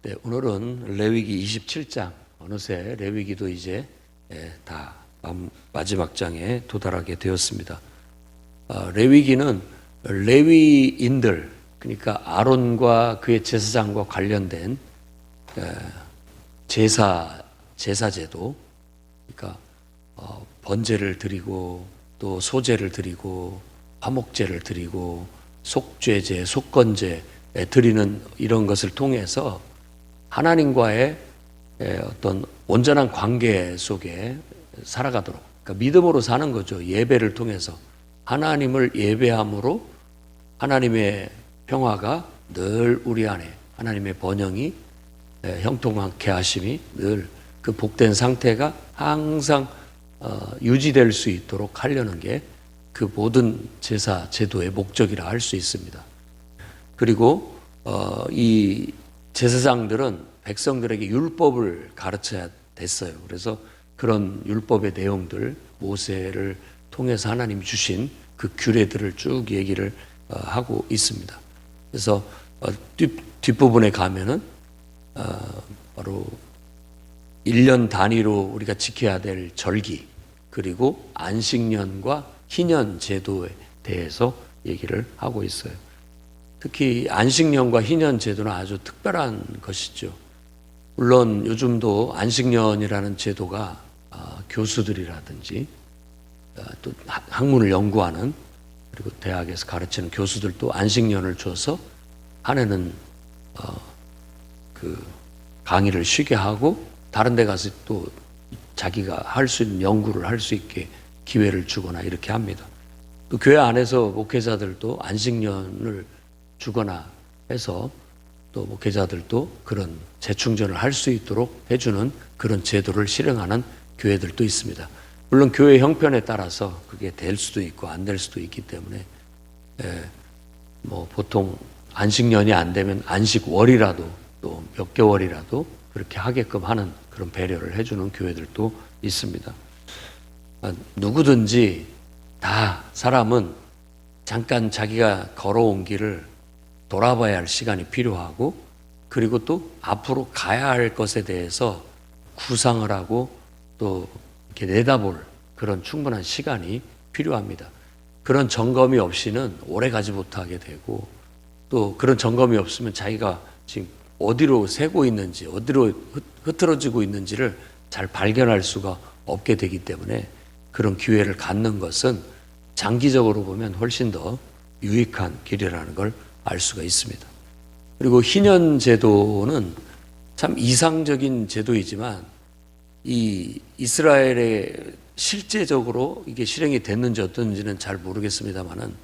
네, 오늘은 레위기 27장, 어느새 레위기도 이제 다 마지막 장에 도달하게 되었습니다. 레위기는 레위인들, 그러니까 아론과 그의 제사장과 관련된 제사제도, 그러니까 번제를 드리고 또 소제를 드리고 화목제를 드리고 속죄제, 속건제 드리는 이런 것을 통해서 하나님과의 어떤 온전한 관계 속에 살아가도록, 그러니까 믿음으로 사는 거죠. 예배를 통해서 하나님을 예배함으로 하나님의 평화가 늘 우리 안에, 하나님의 번영이 형통하게 하심이 늘 그 복된 상태가 항상 유지될 수 있도록 하려는 게 그 모든 제사 제도의 목적이라 할 수 있습니다. 그리고 이 제사장들은 백성들에게 율법을 가르쳐야 됐어요. 그래서 그런 율법의 내용들, 모세를 통해서 하나님이 주신 그 규례들을 쭉 얘기를 하고 있습니다. 그래서 뒷부분에 가면은 바로 1년 단위로 우리가 지켜야 될 절기, 그리고 안식년과 희년 제도에 대해서 얘기를 하고 있어요. 특히 안식년과 희년 제도는 아주 특별한 것이죠. 물론 요즘도 안식년이라는 제도가 교수들이라든지 또 학문을 연구하는, 그리고 대학에서 가르치는 교수들도 안식년을 줘서 한 해는 그 강의를 쉬게 하고 다른 데 가서 또 자기가 할 수 있는 연구를 할 수 있게 기회를 주거나 이렇게 합니다. 또 교회 안에서 목회자들도 안식년을 주거나 해서 또 목회자들도 그런 재충전을 할 수 있도록 해주는 그런 제도를 실행하는 교회들도 있습니다. 물론 교회 형편에 따라서 그게 될 수도 있고 안 될 수도 있기 때문에 뭐 보통 안식년이 안 되면 안식월이라도 또 몇 개월이라도 그렇게 하게끔 하는 그런 배려를 해주는 교회들도 있습니다. 누구든지 다 사람은 잠깐 자기가 걸어온 길을 돌아봐야 할 시간이 필요하고, 그리고 또 앞으로 가야 할 것에 대해서 구상을 하고 또 이렇게 내다볼 그런 충분한 시간이 필요합니다. 그런 점검이 없이는 오래 가지 못하게 되고, 또 그런 점검이 없으면 자기가 지금 어디로 새고 있는지, 어디로 흐트러지고 있는지를 잘 발견할 수가 없게 되기 때문에 그런 기회를 갖는 것은 장기적으로 보면 훨씬 더 유익한 길이라는 걸 알 수가 있습니다. 그리고 희년 제도는 참 이상적인 제도이지만 이 이스라엘에 실제적으로 이게 실행이 됐는지 어떤지는 잘 모르겠습니다만은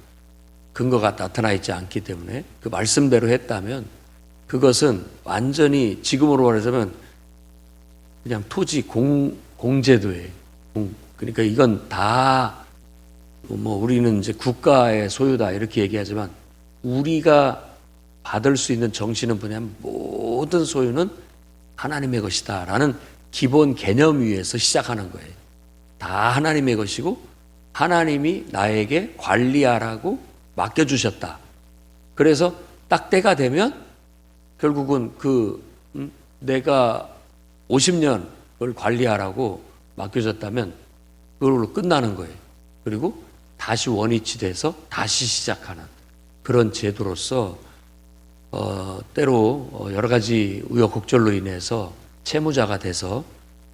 근거가 나타나 있지 않기 때문에 그 말씀대로 했다면 그것은 완전히 지금으로 말하자면 그냥 토지 공제도예요. 그러니까 이건 다 뭐 우리는 이제 국가의 소유다 이렇게 얘기하지만 우리가 받을 수 있는 정신은 뭐냐면 모든 소유는 하나님의 것이다 라는 기본 개념 위에서 시작하는 거예요. 다 하나님의 것이고 하나님이 나에게 관리하라고 맡겨주셨다. 그래서 딱 때가 되면 결국은 내가 50년 그걸 관리하라고 맡겨졌다면 그걸로 끝나는 거예요. 그리고 다시 원위치 돼서 다시 시작하는 그런 제도로서 때로 여러 가지 우여곡절로 인해서 채무자가 돼서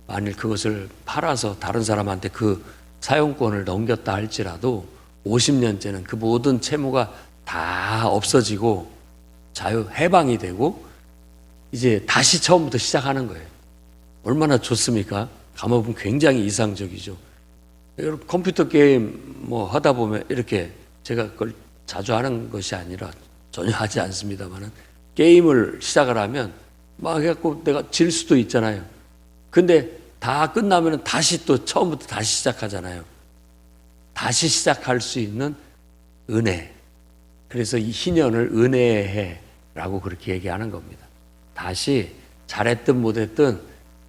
만일 그것을 팔아서 다른 사람한테 그 사용권을 넘겼다 할지라도 50년째는 그 모든 채무가 다 없어지고 해방이 되고 이제 다시 처음부터 시작하는 거예요. 얼마나 좋습니까? 감옥은 굉장히 이상적이죠. 여러분 컴퓨터 게임 뭐 하다 보면 이렇게 제가 그걸 자주 하는 것이 아니라 전혀 하지 않습니다만은 게임을 시작을 하면 막 해갖고 내가 질 수도 있잖아요. 근데 다 끝나면 다시 또 처음부터 다시 시작하잖아요. 다시 시작할 수 있는 은혜. 그래서 이 희년을 은혜의 해라고 그렇게 얘기하는 겁니다. 다시 잘했든 못했든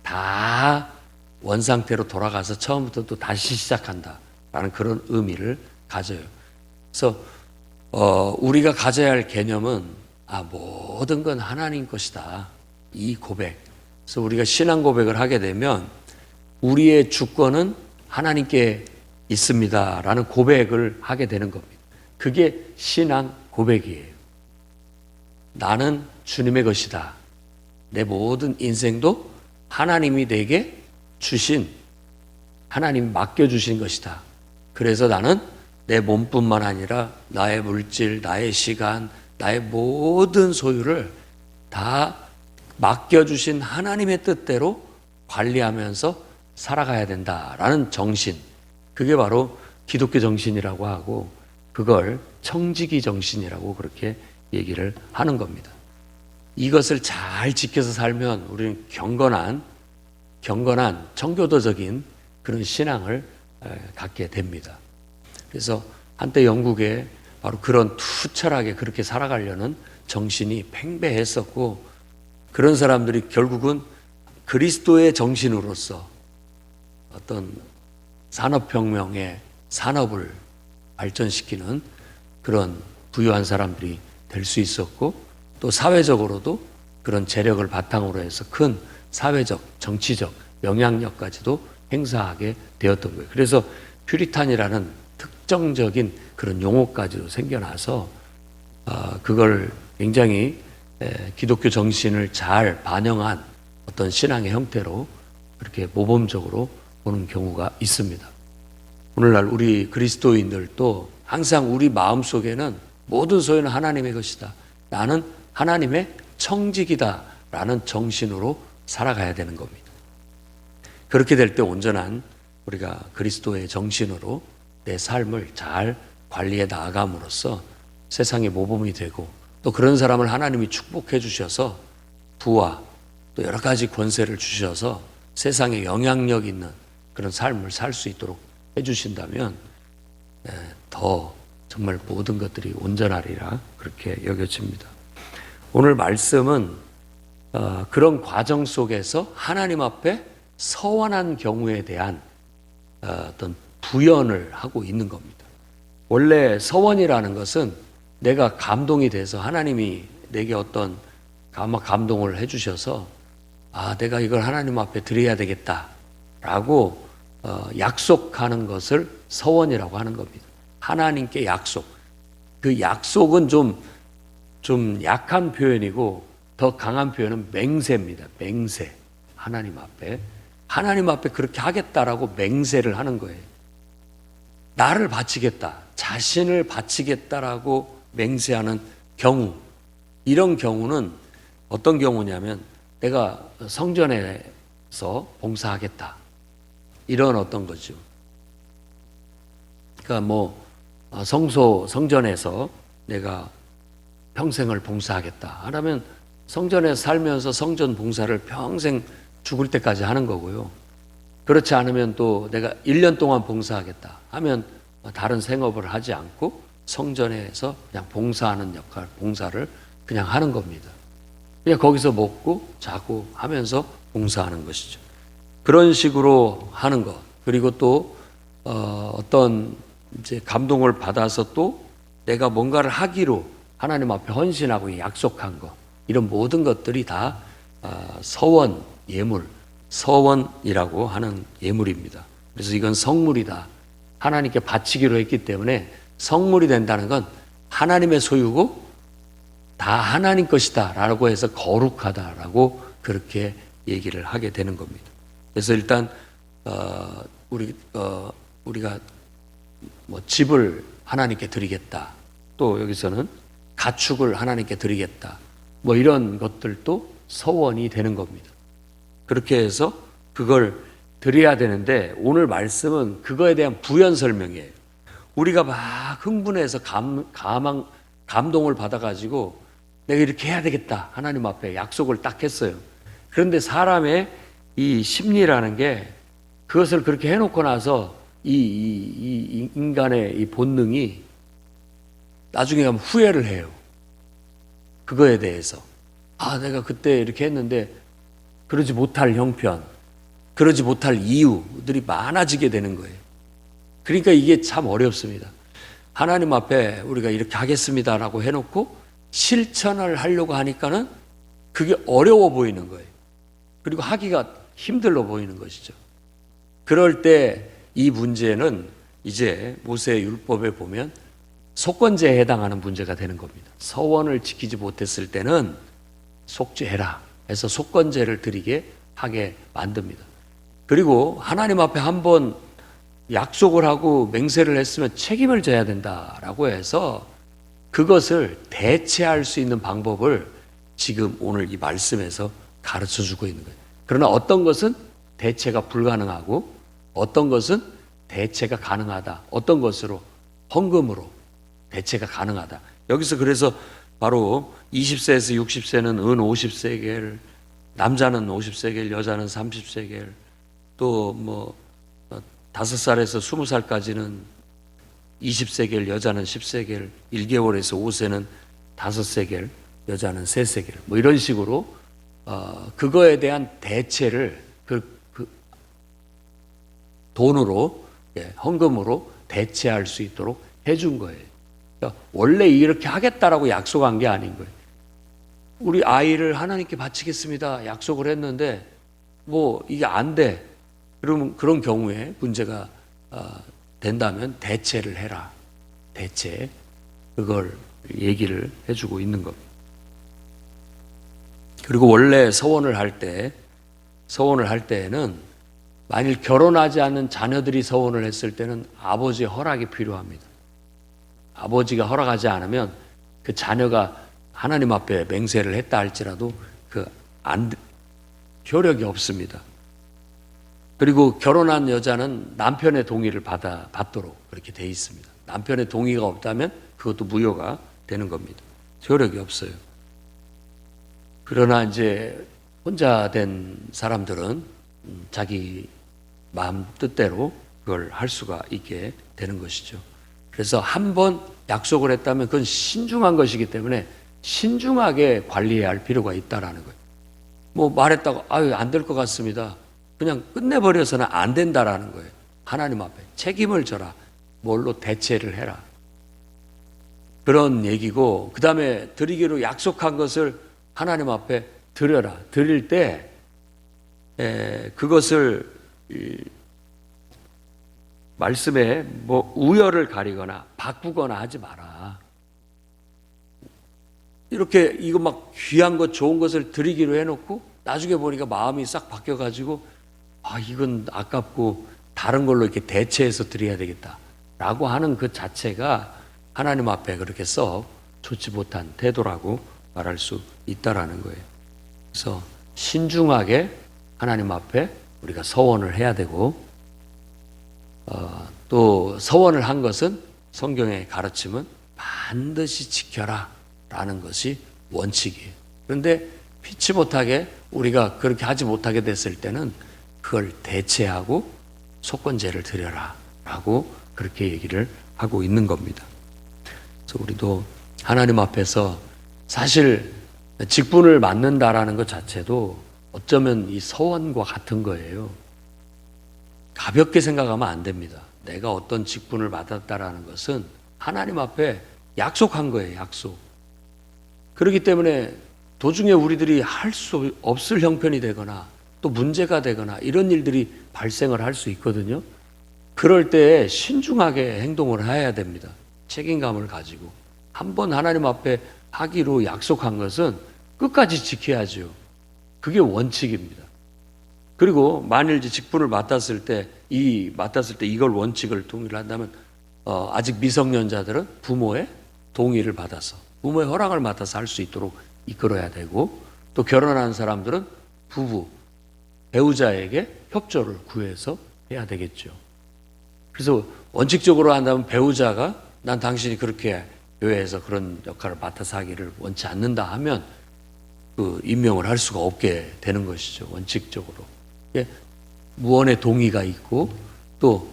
다 원상태로 돌아가서 처음부터 또 다시 시작한다라는 그런 의미를 가져요. 그래서 우리가 가져야 할 개념은 모든 건 하나님 것이다. 이 고백. 그래서 우리가 신앙 고백을 하게 되면 우리의 주권은 하나님께 있습니다라는 고백을 하게 되는 겁니다. 그게 신앙 고백이에요. 나는 주님의 것이다. 내 모든 인생도 하나님이 내게 주신, 하나님이 맡겨주신 것이다. 그래서 나는 내 몸뿐만 아니라 나의 물질, 나의 시간, 나의 모든 소유를 다 맡겨주신 하나님의 뜻대로 관리하면서 살아가야 된다라는 정신, 그게 바로 기독교 정신이라고 하고 그걸 청지기 정신이라고 그렇게 얘기를 하는 겁니다. 이것을 잘 지켜서 살면 우리는 경건한 청교도적인 그런 신앙을 갖게 됩니다. 그래서 한때 영국에 바로 그런 투철하게 그렇게 살아가려는 정신이 팽배했었고 그런 사람들이 결국은 그리스도의 정신으로서 어떤 산업혁명의 산업을 발전시키는 그런 부유한 사람들이 될 수 있었고 또 사회적으로도 그런 재력을 바탕으로 해서 큰 사회적, 정치적 영향력까지도 행사하게 되었던 거예요. 그래서 퓨리탄이라는 특정적인 그런 용어까지도 생겨나서 그걸 굉장히 기독교 정신을 잘 반영한 어떤 신앙의 형태로 그렇게 모범적으로 보는 경우가 있습니다. 오늘날 우리 그리스도인들도 항상 우리 마음속에는 모든 소유는 하나님의 것이다. 나는 하나님의 청직이다 라는 정신으로 살아가야 되는 겁니다. 그렇게 될 때 온전한 우리가 그리스도의 정신으로 내 삶을 잘 관리해 나아감으로써 세상의 모범이 되고 또 그런 사람을 하나님이 축복해 주셔서 부와 또 여러 가지 권세를 주셔서 세상에 영향력 있는 그런 삶을 살 수 있도록 해 주신다면 더 정말 모든 것들이 온전하리라 그렇게 여겨집니다. 오늘 말씀은 그런 과정 속에서 하나님 앞에 서원한 경우에 대한 어떤 부연을 하고 있는 겁니다. 원래 서원이라는 것은 내가 감동이 돼서 하나님이 내게 어떤 감동을 해주셔서 내가 이걸 하나님 앞에 드려야 되겠다라고 약속하는 것을 서원이라고 하는 겁니다. 하나님께 약속. 그 약속은 좀 약한 표현이고 더 강한 표현은 맹세입니다. 맹세. 하나님 앞에 그렇게 하겠다라고 맹세를 하는 거예요. 나를 바치겠다, 자신을 바치겠다라고 맹세하는 경우, 이런 경우는 어떤 경우냐면 내가 성전에서 봉사하겠다, 이런 어떤 거죠. 그러니까 성전에서 내가 평생을 봉사하겠다 하라면 성전에서 살면서 성전 봉사를 평생 죽을 때까지 하는 거고요. 그렇지 않으면 또 내가 1년 동안 봉사하겠다 하면 다른 생업을 하지 않고 성전에서 그냥 봉사하는 역할, 봉사를 그냥 하는 겁니다. 그냥 거기서 먹고 자고 하면서 봉사하는 것이죠. 그런 식으로 하는 것, 그리고 또 어떤 이제 감동을 받아서 또 내가 뭔가를 하기로 하나님 앞에 헌신하고 약속한 것, 이런 모든 것들이 다 서원, 예물, 서원이라고 하는 예물입니다. 그래서 이건 성물이다. 하나님께 바치기로 했기 때문에 성물이 된다는 건 하나님의 소유고 다 하나님 것이다 라고 해서 거룩하다라고 그렇게 얘기를 하게 되는 겁니다. 그래서 일단 우리가 집을 하나님께 드리겠다, 또 여기서는 가축을 하나님께 드리겠다, 이런 것들도 서원이 되는 겁니다. 그렇게 해서 그걸 드려야 되는데 오늘 말씀은 그거에 대한 부연 설명이에요. 우리가 막 흥분해서 감동을 받아가지고 내가 이렇게 해야 되겠다 하나님 앞에 약속을 딱 했어요. 그런데 사람의 이 심리라는 게 그것을 그렇게 해놓고 나서 이 인간의 이 본능이 나중에 가면 후회를 해요. 그거에 대해서 내가 그때 이렇게 했는데 그러지 못할 형편, 그러지 못할 이유들이 많아지게 되는 거예요. 그러니까 이게 참 어렵습니다. 하나님 앞에 우리가 이렇게 하겠습니다라고 해놓고 실천을 하려고 하니까는 그게 어려워 보이는 거예요. 그리고 하기가 힘들어 보이는 것이죠. 그럴 때 이 문제는 이제 모세 율법에 보면 속건제에 해당하는 문제가 되는 겁니다. 서원을 지키지 못했을 때는 속죄해라 해서 속건제를 드리게 하게 만듭니다. 그리고 하나님 앞에 한번 약속을 하고 맹세를 했으면 책임을 져야 된다라고 해서 그것을 대체할 수 있는 방법을 지금 오늘 이 말씀에서 가르쳐 주고 있는 거예요. 그러나 어떤 것은 대체가 불가능하고 어떤 것은 대체가 가능하다. 어떤 것으로? 헌금으로 대체가 가능하다. 여기서 그래서 바로 20세에서 60세는 은 50세겔, 남자는 50세겔, 여자는 30세겔, 또 5살에서 20살까지는 20세겔, 여자는 10세겔, 1개월에서 5세는 5세겔, 여자는 3세겔. 이런 식으로 그거에 대한 대체를 그 돈으로, 헌금으로 대체할 수 있도록 해준 거예요. 그러니까 원래 이렇게 하겠다라고 약속한 게 아닌 거예요. 우리 아이를 하나님께 바치겠습니다. 약속을 했는데 이게 안 돼. 그러면 그런 경우에 문제가 된다면 대체를 해라. 대체. 그걸 얘기를 해주고 있는 겁니다. 그리고 원래 서원을 할 때에는 만일 결혼하지 않는 자녀들이 서원을 했을 때는 아버지의 허락이 필요합니다. 아버지가 허락하지 않으면 그 자녀가 하나님 앞에 맹세를 했다 할지라도 효력이 없습니다. 그리고 결혼한 여자는 남편의 동의를 받도록 그렇게 돼 있습니다. 남편의 동의가 없다면 그것도 무효가 되는 겁니다. 효력이 없어요. 그러나 이제 혼자 된 사람들은 자기 마음 뜻대로 그걸 할 수가 있게 되는 것이죠. 그래서 한번 약속을 했다면 그건 신중한 것이기 때문에 신중하게 관리해야 할 필요가 있다라는 거예요. 말했다고 안 될 것 같습니다. 그냥 끝내버려서는 안 된다라는 거예요. 하나님 앞에 책임을 져라. 뭘로 대체를 해라. 그런 얘기고, 그 다음에 드리기로 약속한 것을 하나님 앞에 드려라. 드릴 때 그것을 말씀에 우열을 가리거나 바꾸거나 하지 마라. 이렇게 이거 막 귀한 것 좋은 것을 드리기로 해놓고 나중에 보니까 마음이 싹 바뀌어가지고 이건 아깝고 다른 걸로 이렇게 대체해서 드려야 되겠다라고 하는 그 자체가 하나님 앞에 그렇게 썩 좋지 못한 태도라고 말할 수 있다라는 거예요. 그래서 신중하게 하나님 앞에 우리가 서원을 해야 되고, 또 서원을 한 것은 성경의 가르침은 반드시 지켜라 라는 것이 원칙이에요. 그런데 피치 못하게 우리가 그렇게 하지 못하게 됐을 때는 그걸 대체하고 속건제를 드려라 라고 그렇게 얘기를 하고 있는 겁니다. 그래서 우리도 하나님 앞에서 사실 직분을 맡는다라는 것 자체도 어쩌면 이 서원과 같은 거예요. 가볍게 생각하면 안 됩니다. 내가 어떤 직분을 맡았다라는 것은 하나님 앞에 약속한 거예요. 약속. 그렇기 때문에 도중에 우리들이 할 수 없을 형편이 되거나 또 문제가 되거나 이런 일들이 발생을 할 수 있거든요. 그럴 때 신중하게 행동을 해야 됩니다. 책임감을 가지고. 한번 하나님 앞에 하기로 약속한 것은 끝까지 지켜야죠. 그게 원칙입니다. 그리고 만일 직분을 맡았을 때 이걸 원칙을 동의를 한다면 아직 미성년자들은 부모의 동의를 받아서 부모의 허락을 맡아서 할 수 있도록 이끌어야 되고, 또 결혼한 사람들은 배우자에게 협조를 구해서 해야 되겠죠. 그래서 원칙적으로 한다면 배우자가 난 당신이 그렇게 교회에서 그런 역할을 맡아서 하기를 원치 않는다 하면 그 임명을 할 수가 없게 되는 것이죠. 원칙적으로. 무언의 동의가 있고 또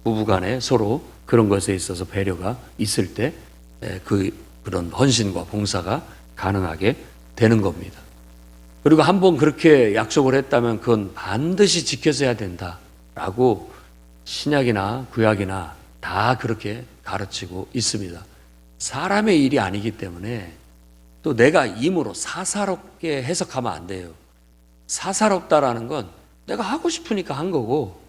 부부간에 서로 그런 것에 있어서 배려가 있을 때 그런 헌신과 봉사가 가능하게 되는 겁니다. 그리고 한번 그렇게 약속을 했다면 그건 반드시 지켜서 해야 된다라고 신약이나 구약이나 다 그렇게 가르치고 있습니다. 사람의 일이 아니기 때문에 또 내가 임으로 사사롭게 해석하면 안 돼요. 사사롭다라는 건 내가 하고 싶으니까 한 거고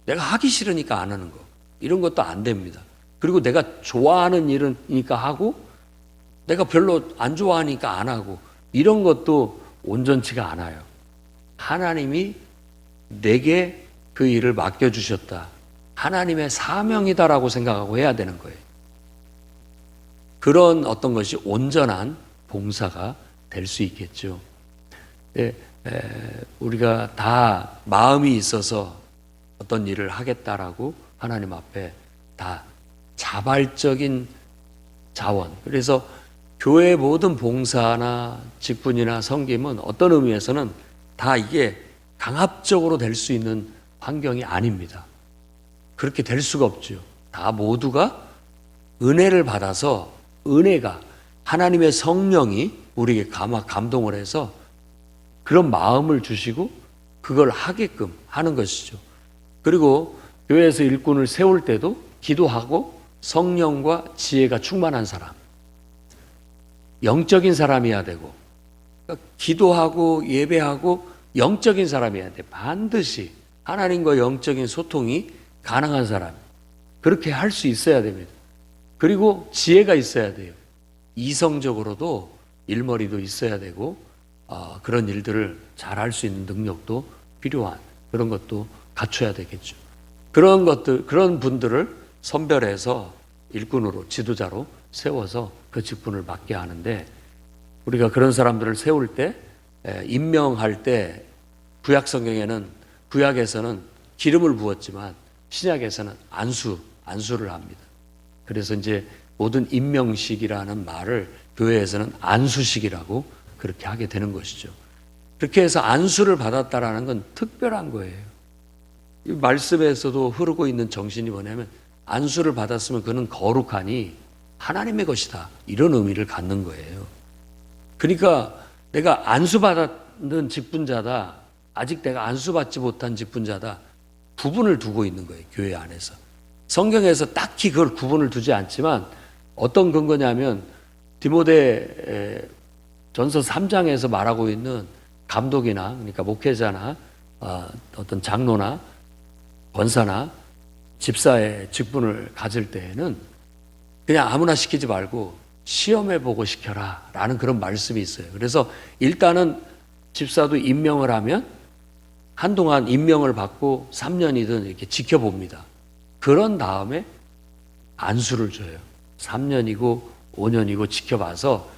내가 하기 싫으니까 안 하는 거. 이런 것도 안 됩니다. 그리고 내가 좋아하는 일이니까 하고 내가 별로 안 좋아하니까 안 하고 이런 것도 온전치가 않아요. 하나님이 내게 그 일을 맡겨주셨다. 하나님의 사명이다라고 생각하고 해야 되는 거예요. 그런 어떤 것이 온전한 봉사가 될 수 있겠죠. 우리가 다 마음이 있어서 어떤 일을 하겠다라고 하나님 앞에 다 자발적인 자원. 그래서 교회의 모든 봉사나 직분이나 섬김은 어떤 의미에서는 다 이게 강압적으로 될 수 있는 환경이 아닙니다. 그렇게 될 수가 없죠. 다 모두가 은혜를 받아서 은혜가 하나님의 성령이 우리에게 감동을 해서 그런 마음을 주시고 그걸 하게끔 하는 것이죠. 그리고 교회에서 일꾼을 세울 때도 기도하고 성령과 지혜가 충만한 사람, 영적인 사람이어야 되고, 그러니까 기도하고 예배하고 영적인 사람이어야 돼. 반드시 하나님과 영적인 소통이 가능한 사람, 그렇게 할 수 있어야 됩니다. 그리고 지혜가 있어야 돼요. 이성적으로도 일머리도 있어야 되고 그런 일들을 잘 할 수 있는 능력도 필요한 그런 것도 갖춰야 되겠죠. 그런 것들, 그런 분들을 선별해서 일꾼으로 지도자로 세워서 그 직분을 맡게 하는데, 우리가 그런 사람들을 세울 때 임명할 때 구약에서는 기름을 부었지만 신약에서는 안수를 합니다. 그래서 이제 모든 임명식이라는 말을 교회에서는 안수식이라고 그렇게 하게 되는 것이죠. 그렇게 해서 안수를 받았다라는 건 특별한 거예요. 이 말씀에서도 흐르고 있는 정신이 뭐냐면 안수를 받았으면 그는 거룩하니 하나님의 것이다. 이런 의미를 갖는 거예요. 그러니까 내가 안수받는 직분자다. 아직 내가 안수받지 못한 직분자다. 구분을 두고 있는 거예요. 교회 안에서. 성경에서 딱히 그걸 구분을 두지 않지만 어떤 근거냐면 디모데 전서 3장에서 말하고 있는 감독이나 그러니까 목회자나 어떤 장로나 권사나 집사의 직분을 가질 때에는 그냥 아무나 시키지 말고 시험해보고 시켜라 라는 그런 말씀이 있어요. 그래서 일단은 집사도 임명을 하면 한동안 임명을 받고 3년이든 이렇게 지켜봅니다. 그런 다음에 안수를 줘요. 3년이고 5년이고 지켜봐서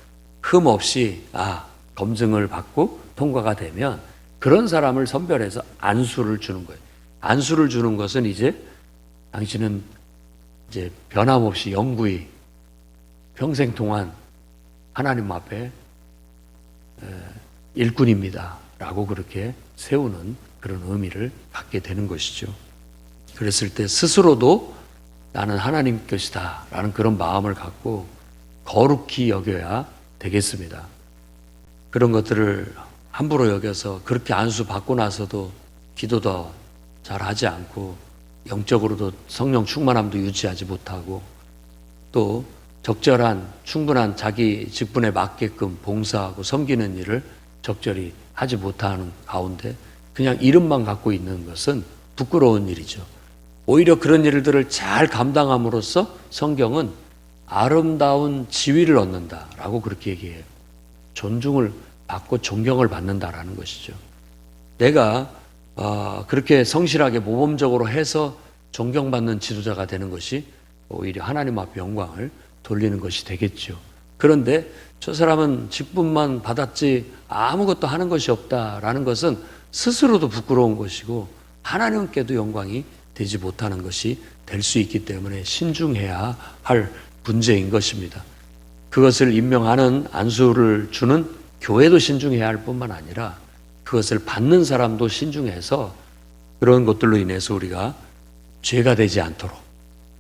흠 없이 검증을 받고 통과가 되면 그런 사람을 선별해서 안수를 주는 거예요. 안수를 주는 것은 이제 당신은 이제 변함없이 영구히 평생 동안 하나님 앞에 일꾼입니다 라고 그렇게 세우는 그런 의미를 갖게 되는 것이죠. 그랬을 때 스스로도 나는 하나님 것이다 라는 그런 마음을 갖고 거룩히 여겨야 되겠습니다. 그런 것들을 함부로 여겨서 그렇게 안수 받고 나서도 기도도 잘 하지 않고 영적으로도 성령 충만함도 유지하지 못하고 또 적절한 충분한 자기 직분에 맞게끔 봉사하고 섬기는 일을 적절히 하지 못하는 가운데 그냥 이름만 갖고 있는 것은 부끄러운 일이죠. 오히려 그런 일들을 잘 감당함으로써 성경은 아름다운 지위를 얻는다라고 그렇게 얘기해요. 존중을 받고 존경을 받는다라는 것이죠. 내가 그렇게 성실하게 모범적으로 해서 존경받는 지도자가 되는 것이 오히려 하나님 앞에 영광을 돌리는 것이 되겠죠. 그런데 저 사람은 직분만 받았지 아무것도 하는 것이 없다라는 것은 스스로도 부끄러운 것이고 하나님께도 영광이 되지 못하는 것이 될 수 있기 때문에 신중해야 할 문제인 것입니다. 그것을 임명하는 안수를 주는 교회도 신중해야 할 뿐만 아니라 그것을 받는 사람도 신중해서 그런 것들로 인해서 우리가 죄가 되지 않도록,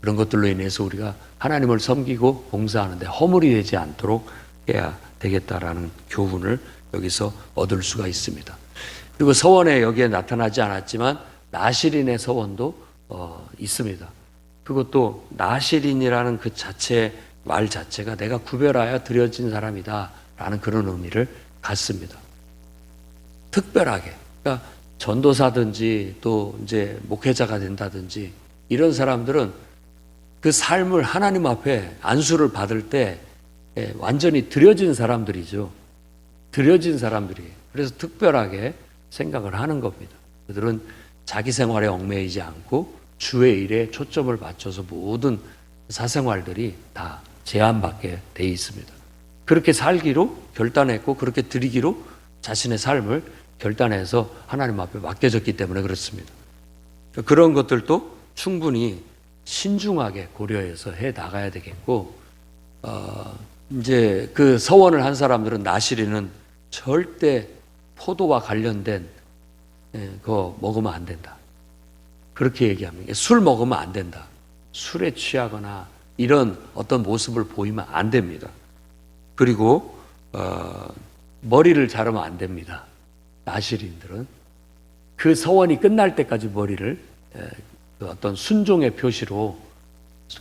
그런 것들로 인해서 우리가 하나님을 섬기고 봉사하는데 허물이 되지 않도록 해야 되겠다라는 교훈을 여기서 얻을 수가 있습니다. 그리고 서원에 여기에 나타나지 않았지만 나실인의 서원도 있습니다. 그것도 나실인이라는 그 말 자체가 내가 구별하여 드려진 사람이다 라는 그런 의미를 갖습니다. 특별하게. 그러니까 전도사든지 또 이제 목회자가 된다든지 이런 사람들은 그 삶을 하나님 앞에 안수를 받을 때 완전히 드려진 사람들이죠. 드려진 사람들이에요. 그래서 특별하게 생각을 하는 겁니다. 그들은 자기 생활에 얽매이지 않고 주의 일에 초점을 맞춰서 모든 사생활들이 다 제한받게 돼 있습니다. 그렇게 살기로 결단했고 그렇게 드리기로 자신의 삶을 결단해서 하나님 앞에 맡겨졌기 때문에 그렇습니다. 그런 것들도 충분히 신중하게 고려해서 해 나가야 되겠고, 이제 그 서원을 한 사람들은 나시리는 절대 포도와 관련된 그거 먹으면 안 된다. 그렇게 얘기합니다. 술 먹으면 안 된다. 술에 취하거나 이런 어떤 모습을 보이면 안 됩니다. 그리고 머리를 자르면 안 됩니다. 나시린들은 그 서원이 끝날 때까지 머리를 그 어떤 순종의 표시로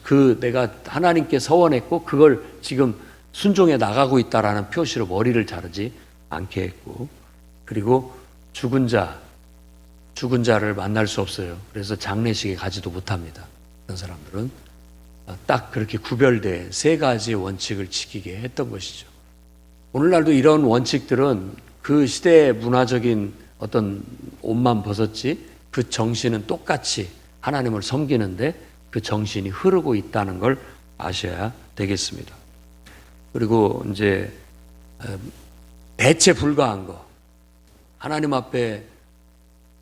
그 내가 하나님께 서원했고 그걸 지금 순종해 나가고 있다라는 표시로 머리를 자르지 않게 했고, 그리고 죽은 자를 만날 수 없어요. 그래서 장례식에 가지도 못합니다. 그런 사람들은 딱 그렇게 구별된 세 가지의 원칙을 지키게 했던 것이죠. 오늘날도 이런 원칙들은 그 시대의 문화적인 어떤 옷만 벗었지 그 정신은 똑같이 하나님을 섬기는데 그 정신이 흐르고 있다는 걸 아셔야 되겠습니다. 그리고 이제 대체 불가한 거, 하나님 앞에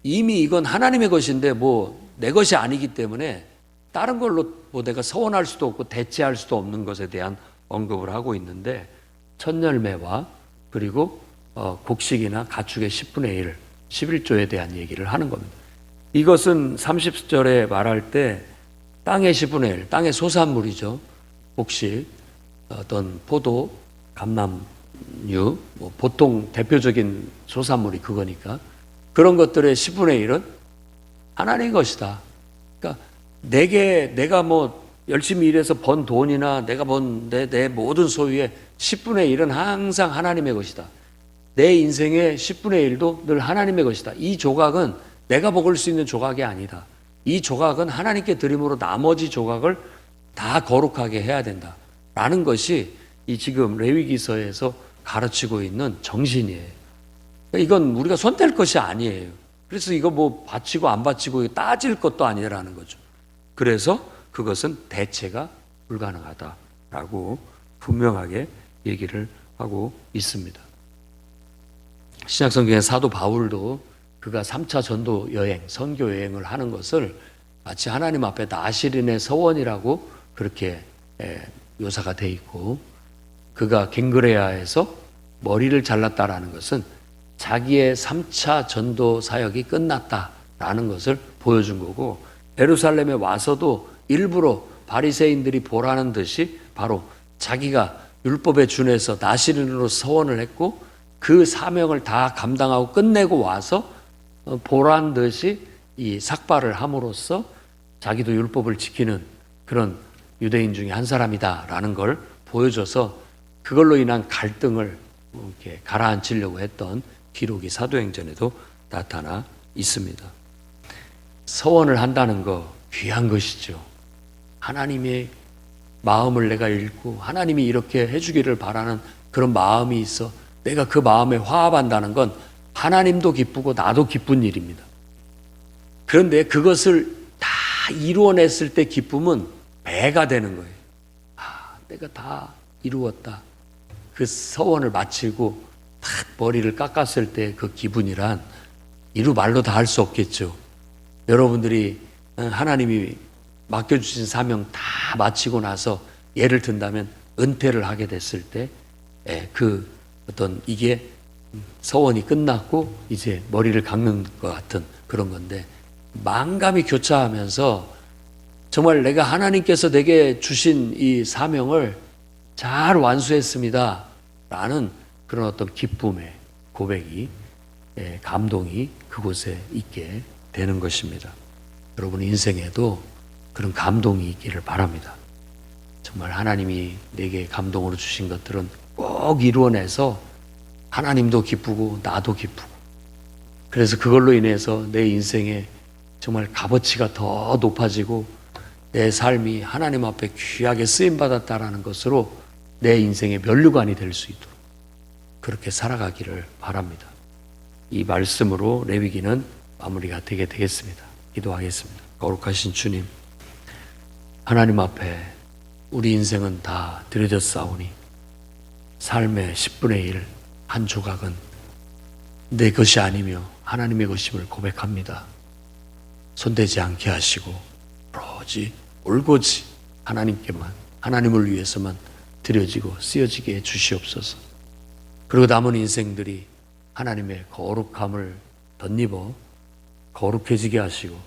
이미 이건 하나님의 것인데 뭐 내 것이 아니기 때문에 다른 걸로 뭐 내가 서원할 수도 없고 대체할 수도 없는 것에 대한 언급을 하고 있는데, 천열매와 그리고 곡식이나 가축의 10분의 1, 11조에 대한 얘기를 하는 겁니다. 이것은 30절에 말할 때 땅의 10분의 1, 땅의 소산물이죠. 곡식, 어떤 포도, 감남유, 뭐 보통 대표적인 소산물이 그거니까 그런 것들의 10분의 1은 하나님의 것이다. 그러니까 내가 뭐 열심히 일해서 번 돈이나 내가 번 내 모든 소유의 10분의 1은 항상 하나님의 것이다. 내 인생의 10분의 1도 늘 하나님의 것이다. 이 조각은 내가 먹을 수 있는 조각이 아니다. 이 조각은 하나님께 드림으로 나머지 조각을 다 거룩하게 해야 된다. 라는 것이 이 지금 레위기서에서 가르치고 있는 정신이에요. 이건 우리가 손댈 것이 아니에요. 그래서 이거 뭐 바치고 안 바치고 따질 것도 아니라는 거죠. 그래서 그것은 대체가 불가능하다라고 분명하게 얘기를 하고 있습니다. 신약성경의 사도 바울도 그가 3차 전도 여행, 선교 여행을 하는 것을 마치 하나님 앞에 나시린의 서원이라고 그렇게 묘사가 돼 있고, 그가 갱그레아에서 머리를 잘랐다라는 것은 자기의 3차 전도 사역이 끝났다라는 것을 보여준 거고, 예루살렘에 와서도 일부러 바리새인들이 보라는 듯이 바로 자기가 율법에 준해서 나시린으로 서원을 했고 그 사명을 다 감당하고 끝내고 와서 보란 듯이 이 삭발을 함으로써 자기도 율법을 지키는 그런 유대인 중에 한 사람이다라는 걸 보여줘서 그걸로 인한 갈등을 이렇게 가라앉히려고 했던 기록이 사도행전에도 나타나 있습니다. 서원을 한다는 거 귀한 것이죠. 하나님의 마음을 내가 읽고 하나님이 이렇게 해주기를 바라는 그런 마음이 있어 내가 그 마음에 화합한다는 건 하나님도 기쁘고 나도 기쁜 일입니다. 그런데 그것을 다 이루어냈을 때 기쁨은 배가 되는 거예요. 내가 다 이루었다. 그 서원을 마치고 탁 머리를 깎았을 때 그 기분이란 이루 말로 다 할 수 없겠죠. 여러분들이 하나님이 맡겨주신 사명 다 마치고 나서 예를 든다면 은퇴를 하게 됐을 때 그 어떤 이게 서원이 끝났고 이제 머리를 깎는 것 같은 그런 건데, 만감이 교차하면서 정말 내가 하나님께서 내게 주신 이 사명을 잘 완수했습니다 라는 그런 어떤 기쁨의 고백이, 감동이 그곳에 있게 되는 것입니다. 여러분 인생에도 그런 감동이 있기를 바랍니다. 정말 하나님이 내게 감동으로 주신 것들은 꼭 이루어내서 하나님도 기쁘고 나도 기쁘고, 그래서 그걸로 인해서 내 인생에 정말 값어치가 더 높아지고 내 삶이 하나님 앞에 귀하게 쓰임받았다라는 것으로 내 인생의 면류관이 될 수 있도록 그렇게 살아가기를 바랍니다. 이 말씀으로 레위기는 마무리가 되겠습니다. 기도하겠습니다. 거룩하신 주님, 하나님 앞에 우리 인생은 다 드려졌사오니 삶의 10분의 1, 한 조각은 내 것이 아니며 하나님의 것임을 고백합니다. 손대지 않게 하시고 오로지 올고지 하나님께만, 하나님을 위해서만 드려지고 쓰여지게 해 주시옵소서. 그리고 남은 인생들이 하나님의 거룩함을 덧입어 거룩해지게 하시고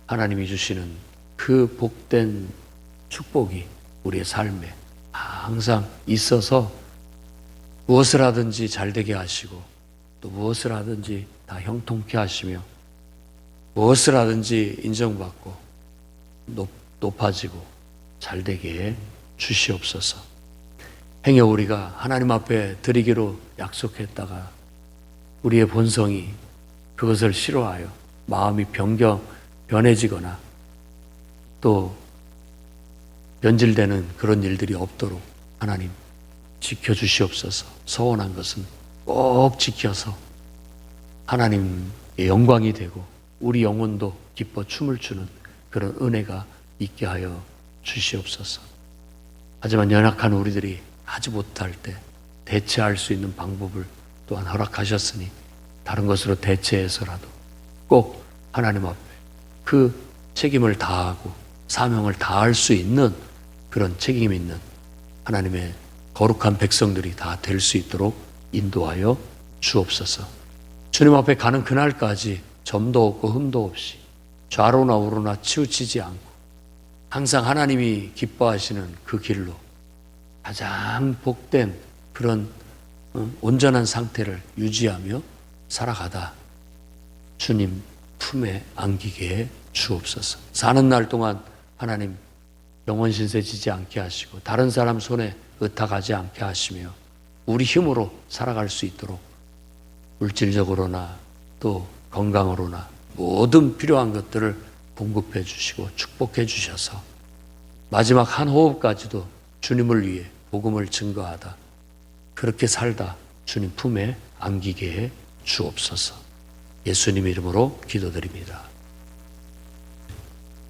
하나님이 주시는 그 복된 축복이 우리의 삶에 항상 있어서 무엇을 하든지 잘 되게 하시고 또 무엇을 하든지 다 형통케 하시며 무엇을 하든지 인정받고 높아지고 잘 되게 해 주시옵소서. 행여 우리가 하나님 앞에 드리기로 약속했다가 우리의 본성이 그것을 싫어하여 마음이 변해지거나 또 변질되는 그런 일들이 없도록 하나님 지켜주시옵소서. 서원한 것은 꼭 지켜서 하나님의 영광이 되고 우리 영혼도 기뻐 춤을 추는 그런 은혜가 있게 하여 주시옵소서. 하지만 연약한 우리들이 하지 못할 때 대체할 수 있는 방법을 또한 허락하셨으니 다른 것으로 대체해서라도 꼭 하나님 앞에 그 책임을 다하고 사명을 다할 수 있는 그런 책임 있는 하나님의 거룩한 백성들이 다 될 수 있도록 인도하여 주옵소서. 주님 앞에 가는 그날까지 점도 없고 흠도 없이 좌로나 우로나 치우치지 않고 항상 하나님이 기뻐하시는 그 길로 가장 복된 그런 온전한 상태를 유지하며 살아가다 주님 품에 안기게 해 주옵소서. 사는 날 동안 하나님 영원 신세 지지 않게 하시고 다른 사람 손에 의탁하지 않게 하시며 우리 힘으로 살아갈 수 있도록 물질적으로나 또 건강으로나 모든 필요한 것들을 공급해 주시고 축복해 주셔서 마지막 한 호흡까지도 주님을 위해 복음을 증거하다 그렇게 살다 주님 품에 안기게 해 주옵소서. 예수님 이름으로 기도드립니다.